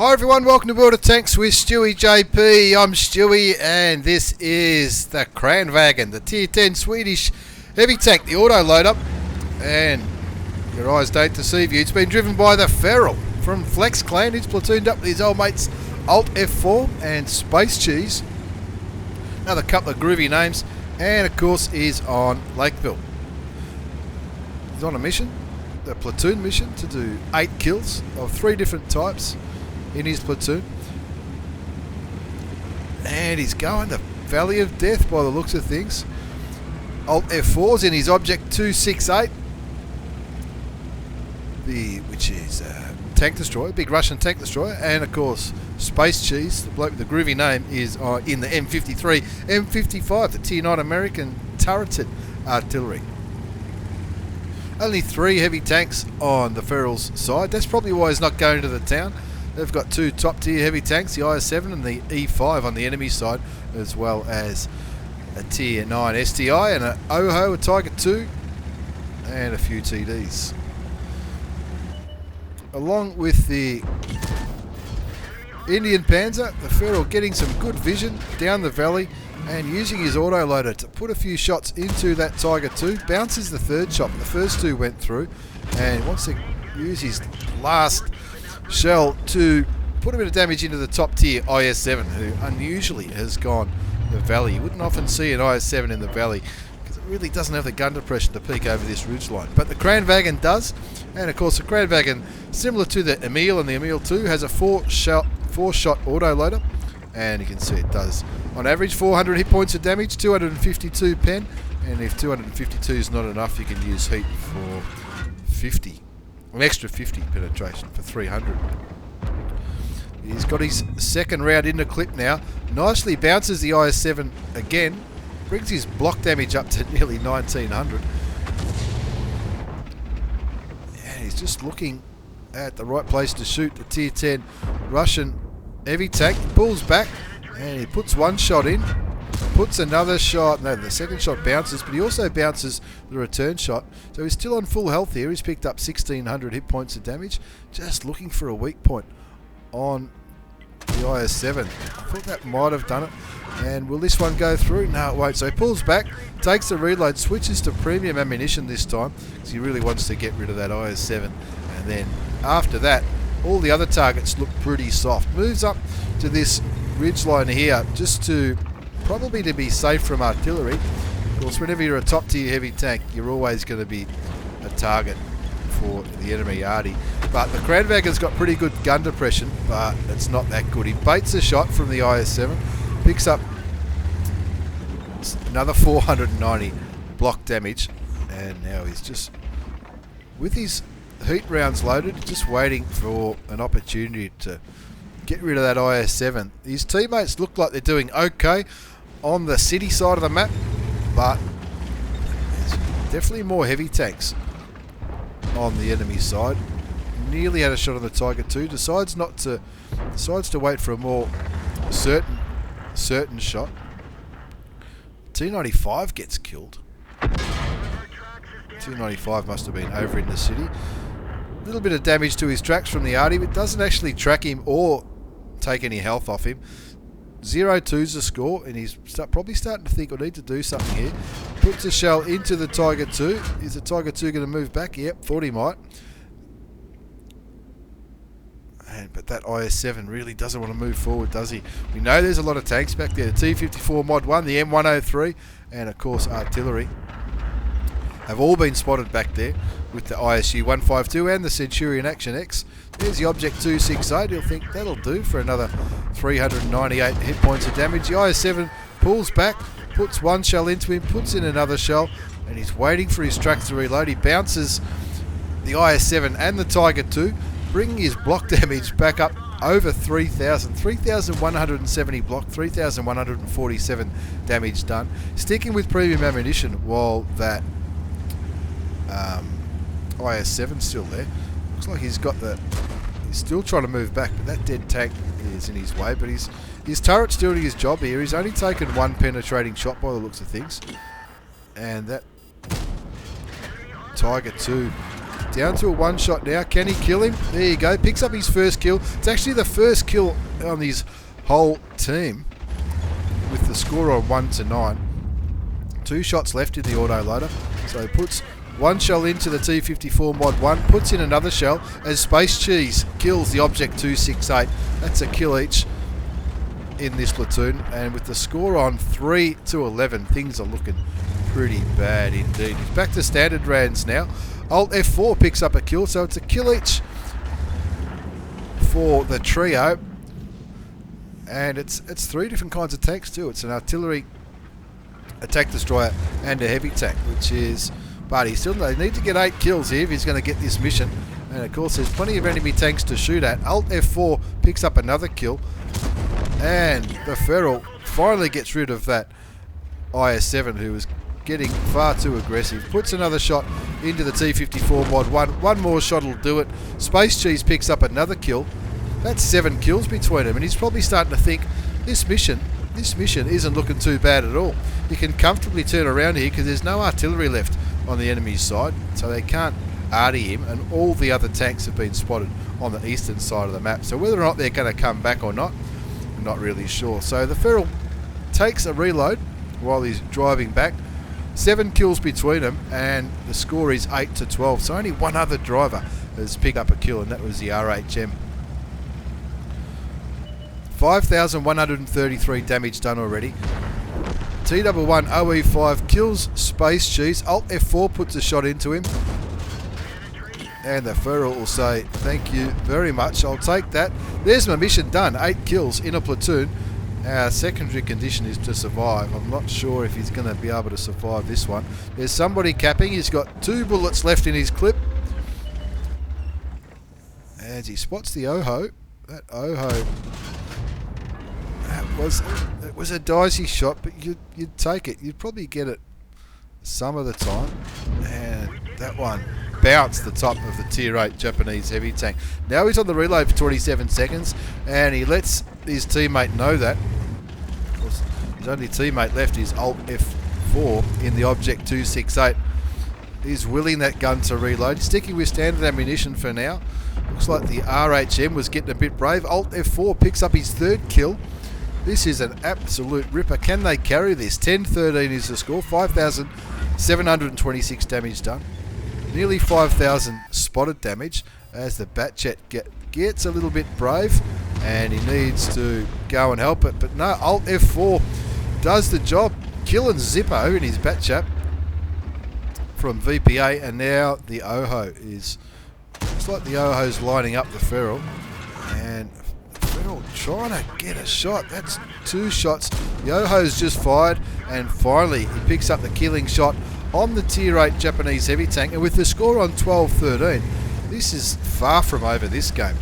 Hi everyone, welcome to World of Tanks with stewiejp. I'm Stewie and this is the Kranvagn, the Tier 10 Swedish heavy tank, the auto loader. And your eyes don't deceive you, it's been driven by the Feral from Flex Clan. He's platooned up with his old mates Alt F4 and Space Cheese. Another couple of groovy names, and of course is on Lakeville. He's on a mission, the platoon mission, to do 8 kills of 3 different types in his platoon, and he's going the Valley of Death by the looks of things. Alt F4's in his Object 268, which is a tank destroyer, big Russian tank destroyer, and of course Space Cheese, the bloke with the groovy name, is in the M53, M55, the Tier 9 American turreted artillery. Only 3 heavy tanks on the Feral's side. That's probably why he's not going to the town. They've got 2 top tier heavy tanks, the IS-7 and the E5 on the enemy side, as well as a Tier 9 STI and an OHO, a Tiger 2, and a few TDs. Along with the Indian Panzer, the Feral getting some good vision down the valley and using his autoloader to put a few shots into that Tiger 2. Bounces the 3rd shot, the first 2 went through, and wants to use his last shell to put a bit of damage into the top tier IS-7, who unusually has gone the valley. You wouldn't often see an IS-7 in the valley because it really doesn't have the gun depression to peek over this ridgeline, but the Kranvagn does. And of course the Kranvagn, similar to the Emil and the Emil 2, has a 4-shot autoloader, and you can see it does on average 400 hit points of damage, 252 pen, and if 252 is not enough, you can use heat for 50. An extra 50 penetration for 300. He's got his 2nd round in the clip now. Nicely bounces the IS-7 again. Brings his block damage up to nearly 1900. And he's just looking at the right place to shoot the Tier 10 Russian heavy tank. He pulls back and he puts 1 shot in. Puts another shot. No, the 2nd shot bounces, but he also bounces the return shot. So he's still on full health here. He's picked up 1600 hit points of damage. Just looking for a weak point on the IS-7. I thought that might have done it. And will this one go through? No, it won't. So he pulls back, takes the reload, switches to premium ammunition this time because he really wants to get rid of that IS-7. And then after that, all the other targets look pretty soft. Moves up to this ridgeline here just to probably to be safe from artillery. Of course, whenever you're a top tier heavy tank, you're always going to be a target for the enemy arty. But the Kranvagn's got pretty good gun depression, but it's not that good. He baits a shot from the IS-7, picks up another 490 block damage, and now he's just, with his heat rounds loaded, just waiting for an opportunity to get rid of that IS-7. His teammates look like they're doing okay on the city side of the map, but there's definitely more heavy tanks on the enemy side. Nearly had a shot on the Tiger 2. Decides to wait for a more certain shot. T95 gets killed. T95 must have been over in the city. A little bit of damage to his tracks from the arty, but doesn't actually track him or take any health off him. 0-2's the score, and he's probably starting to think, I need to do something here. Puts a shell into the Tiger 2. Is the Tiger 2 going to move back? Yep, thought he might. But that IS-7 really doesn't want to move forward, does he? We know there's a lot of tanks back there. The T-54 Mod 1, the M103, and of course artillery have all been spotted back there with the ISU 152 and the Centurion Action X. There's the Object 268. He'll think that'll do for another 398 hit points of damage. The IS-7 pulls back, puts 1 shell into him, puts in another shell, and he's waiting for his tracks to reload. He bounces the IS-7 and the Tiger 2, bringing his block damage back up over 3,000. 3,170 block, 3,147 damage done. Sticking with premium ammunition while that IS-7's still there. Looks like he's still trying to move back, but that dead tank is in his way. But his turret's doing his job here. He's only taken 1 penetrating shot by the looks of things. And that Tiger 2 Down to a one shot now. Can he kill him? There you go. Picks up his first kill. It's actually the first kill on his whole team with the score on 1-9. 2 shots left in the autoloader. So he puts one shell into the T54 Mod 1, puts in another shell as Space Cheese kills the Object 268. That's a kill each in this platoon, and with the score on 3-11, things are looking pretty bad indeed. He's back to standard rands now. Alt F4 picks up a kill, so it's a kill each for the trio, and it's 3 different kinds of tanks too. It's an artillery, attack destroyer, and a heavy tank, which is, but they need to get 8 kills here if he's going to get this mission. And of course, there's plenty of enemy tanks to shoot at. Alt F4 picks up another kill, and the Feral finally gets rid of that IS-7, who was getting far too aggressive. Puts another shot into the T54 Mod 1. One more shot will do it. Space Cheese picks up another kill. That's 7 kills between them, and he's probably starting to think this mission isn't looking too bad at all. You can comfortably turn around here because there's no artillery left on the enemy's side, so they can't arty him, and all the other tanks have been spotted on the eastern side of the map. So whether or not they're going to come back or not, I'm not really sure. So the Feral takes a reload while he's driving back. 7 kills between them, and the score is 8-12. So only one other driver has picked up a kill, and that was the RHM. 5,133 damage done already. T11 OE5 kills Space Cheese. Alt F4 puts a shot into him, and the Feral will say, thank you very much, I'll take that. There's my mission done. 8 kills in a platoon. Our secondary condition is to survive. I'm not sure if he's going to be able to survive this one. There's somebody capping. He's got 2 bullets left in his clip. As he spots the Oho. That Oho, it was a dicey shot, but you'd take it. You'd probably get it some of the time. And that one bounced the top of the Tier 8 Japanese heavy tank. Now he's on the reload for 27 seconds, and he lets his teammate know that. Of course, his only teammate left is Alt F4 in the Object 268. He's willing that gun to reload. Sticking with standard ammunition for now. Looks like the RHM was getting a bit brave. Alt F4 picks up his 3rd kill. This is an absolute ripper. Can they carry this? 10-13 is the score. 5,726 damage done. Nearly 5,000 spotted damage as the Batchet gets a little bit brave, and he needs to go and help it. But no, Alt F4 does the job, killing Zippo in his Batchet from VPA, and now the Oho is... Looks like the Oho's lining up the Feral, and the Feral trying to get a shot. That's 2 shots. The Oho's just fired, and finally he picks up the killing shot on the Tier 8 Japanese heavy tank, and with the score on 12-13, this is far from over this game.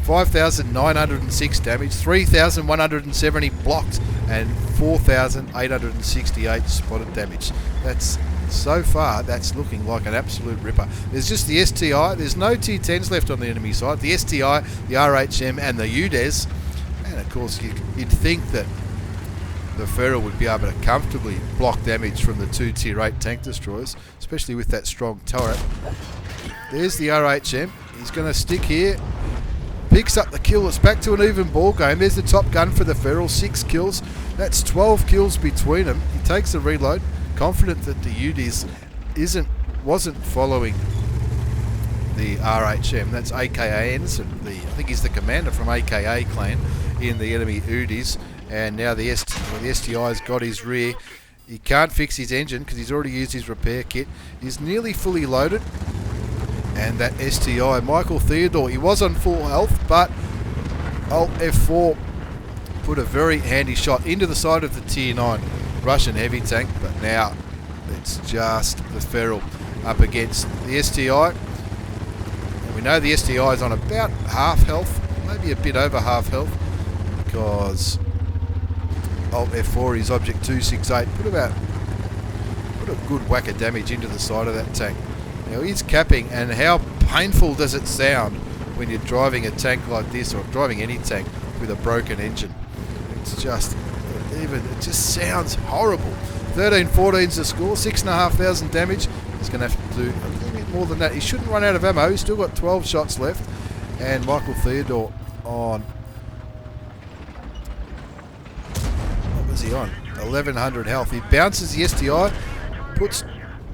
5,906 damage, 3,170 blocked, and 4,868 spotted damage. That's, so far, that's looking like an absolute ripper. There's just the STI, there's no T10s left on the enemy side. The STI, the RHM, and the UDES, and of course you'd think that the Feral would be able to comfortably block damage from the 2 Tier 8 tank destroyers, especially with that strong turret. There's the RHM. He's going to stick here. Picks up the kill. It's back to an even ball game. There's the top gun for the Feral. 6 kills. That's 12 kills between them. He takes a reload, confident that the UDIS wasn't following the RHM. That's AKA Anderson. I think he's the commander from AKA clan in the enemy UDIS. And now the STI's got his rear. He can't fix his engine because he's already used his repair kit. He's nearly fully loaded. And that STI, Michael Theodore, he was on full health, but Alt F4 put a very handy shot into the side of the Tier 9 Russian heavy tank. But now it's just the Feral up against the STI. And we know the STI is on about half health, maybe a bit over half health, because Alt F4, his Object 268, put a good whack of damage into the side of that tank. Now he's capping, and how painful does it sound when you're driving a tank like this, or driving any tank with a broken engine? It just sounds horrible. 13-14's the score, 6,500 damage. He's going to have to do a little bit bit more than that. He shouldn't run out of ammo. He's still got 12 shots left. And Michael Theodore on... What was he on? 1100 health. He bounces the STI, puts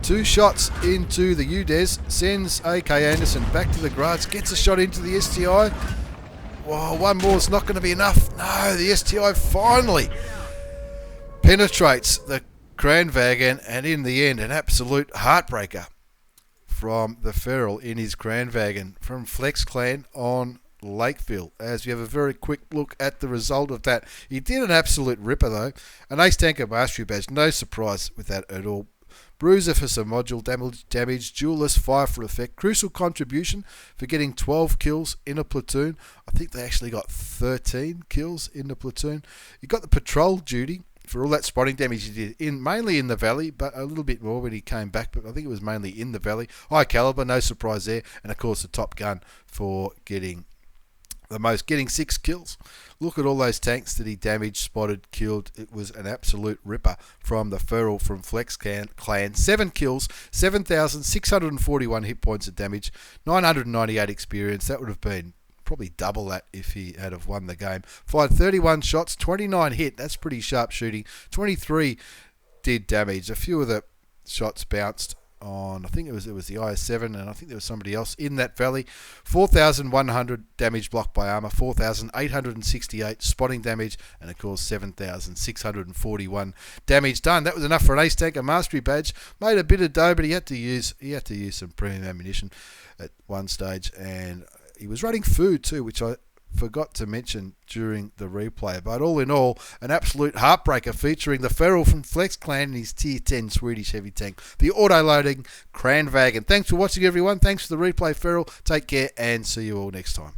2 shots into the UDES, sends AK Anderson back to the grass, gets a shot into the STI. Whoa, one more is not going to be enough. No, the STI finally penetrates the Kranvagn, and in the end, an absolute heartbreaker from the Feral in his Kranvagn from Flex Clan on Lakeville. As we have a very quick look at the result of that. He did an absolute ripper though. An Ace Tanker Mastery Badge, no surprise with that at all. Bruiser for some module damage, Duelist fire for effect, crucial contribution for getting 12 kills in a platoon. I think they actually got 13 kills in the platoon. You got the patrol duty for all that spotting damage he did, mainly in the valley, but a little bit more when he came back, but I think it was mainly in the valley. High caliber, no surprise there, and of course the top gun for getting 6 kills. Look at all those tanks that he damaged, spotted, killed. It was an absolute ripper from the Feral from Flex Clan. 7 kills, 7,641 hit points of damage, 998 experience. That would have been probably double that if he had have won the game. Fired 31 shots, 29 hit. That's pretty sharp shooting. 23 did damage. A few of the shots bounced on, I think it was the IS-7, and I think there was somebody else in that valley. 4,100 damage blocked by armor, 4,868 spotting damage, and of course 7,641 damage done. That was enough for an Ace Tanker Mastery Badge. Made a bit of dough, but he had to use some premium ammunition at one stage, and he was running food too, which I forgot to mention during the replay. But all in all, an absolute heartbreaker featuring the Feral from Flex Clan and his Tier 10 Swedish heavy tank, the auto-loading Kranvagn. Thanks for watching, everyone. Thanks for the replay, Feral. Take care and see you all next time.